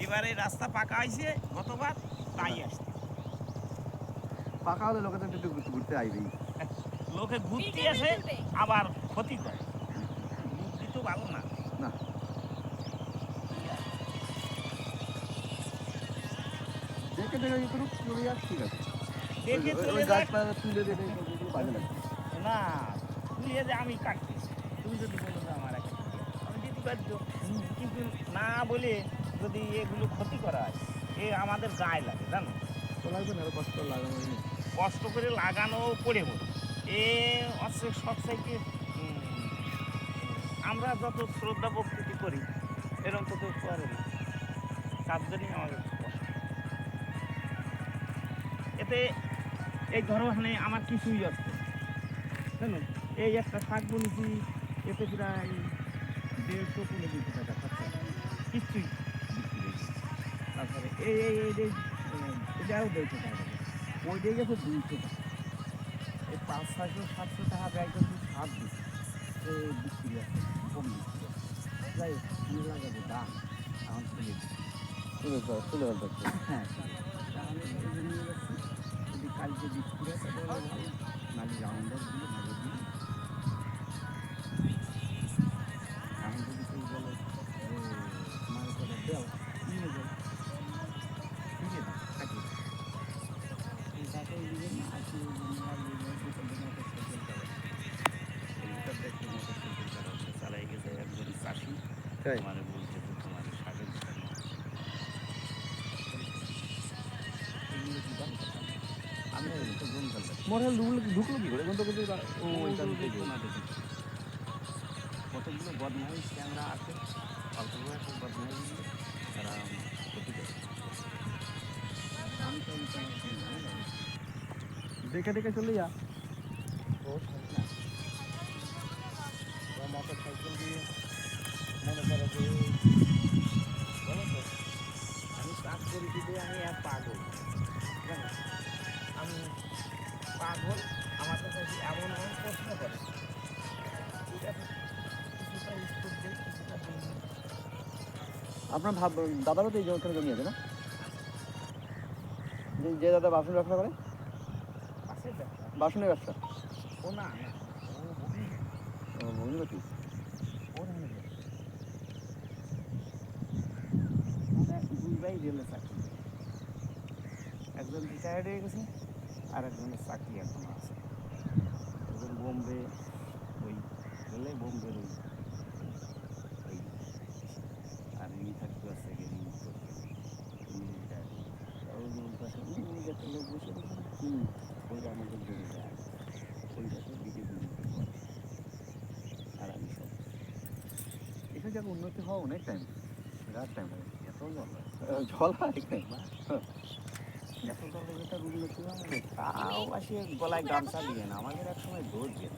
এবারে রাস্তা পাকা হয়েছে গতবার, তাই আসছে। পাকা হলে লোকে তো একটু ঘুরতে আইবেই। লোকে ঘুরতে আসে আবার ক্ষতি করে, বুদ্ধি তো ভালো না। না দেখে দেখে একটু চলে যাক, ঠিক আছে। দেখে চলে ওই যাক গাছপালা তুলে দেবে, কাজে লাগবে। না, তুলিয়ে যে আমি কাটছি, তুমি যদি বলো যে আমার একটা তুলিয়ে আমি দিতে পারছো, কিন্তু না বলে যদি এগুলো ক্ষতি করা হয়, এ আমাদের গায়ে লাগে জানো। তো লাগবে না, আরো কষ্ট করে লাগানো হয়নি। কষ্ট করে লাগানো পড়ে বল এ হচ্ছে সব সাইডে। আমরা যত শ্রদ্ধা ভক্তি করি এরকম তো কেউ করে না, তার জন্যই আমাদের কষ্ট। এতে এই ধরো মানে আমার কিছুই আসছে জানো, এই একটা শাক বলেছি, এতে প্রায় 150-200 টাকা খরচা, কিচ্ছুই বিক্রি হয়েছে। তারপরে এই এই এই এই এটা আরও 150 টাকা দেবে, ওই দিয়ে গেছে 200 টাকা, এই 500-600-700 টাকা ব্যয় করে শাক দিচ্ছে, এই বিক্রি আছে, কম বিক্রি আছে। যাই হোক, নিয়ে লাগাবো দাম আমার তুলে তুলে ফেলতে হ্যাঁ, তাহলে এই যে নিয়ে যাচ্ছি, যদি কালকে বিক্রি হয় তাহলে ভালো, নাহলে রাউন্ডার দিয়ে ভালো দিয়ে। এখন যদি কেউ বলে মাল করে দেও, নিয়ে যাও, নিয়ে যাও, কাটিয়ে দাও। এই টাকাই দিবেন না, আসি মোবাইল দোকান মোটর সাইকেল চালায়, এই ভিতর দেখতে মোটর সাইকেল চালাচ্ছে, চালাই গেছে একজন চাষি, তাই আমার বলছে যে তোমার শাকের দোকান এগুলো কি বান কথা না, আমি তো জঞ্জাল দেখি। মনে হয় ঢুকলো কি করে এখন তো কিছু ও ওইখান থেকে না দেখি কতগুলো বদমাইশ ক্যামেরা আছে, অল্প বয়সের বদমাইশগুলো তারা ক্ষতি করে। আমি তো এই তোমার কোনো ঝামেলা নেই। দেখে দেখে চলে যা। ও না, মোটর সাইকেল দিয়ে মনে করো যে বলো তো, আমি কাজ করি দিতে আমি এক পাগল জানো, আমি পাগল। আমার কাছে এমন এমন প্রশ্ন করে, ঠিক আছে কিছুটা উত্তর দিই, কিছুটা দিই না। আপনার দাদারও তো এই ওখানে জমি আছে না, যে দাদা বাসনের ব্যবসা করে, পাশের ব্যবসা, বাসনের ব্যবসা। ও না না, ও ভগ্নি, ও ভগ্নিপতি। ওর আমি মানে দুই ভাই রেলে চাকরি করে, একজন রিটায়ার্ড হয়ে গেছে আর একজনের চাকরি এখনো আছে। একজন বোম্বে, ওই রেলে বোম্বের ওই ওই আর ইনি থাকতে আছে গেলি উত্তর দিকে, উনি রিটায়ার্ড হয়ে গেছে। ওই যে ওই পাশে উনি যাতে লোক বসে রয়েছে, ওইটা আমাদের জমি দেয়, ওইটাতে বিজেপি করে, আর আমি সব এখানে যাক উন্নতি হওয়া অনেক টাইম, বিরাট টাইম লাগে। এত জল হয়, জল হয় এখানে। এত জলের ভেতর উন্নতি হয়, তাও আসে গলায় গামছা দিয়ে না, আমাদের এক সময় দৌড় যেত।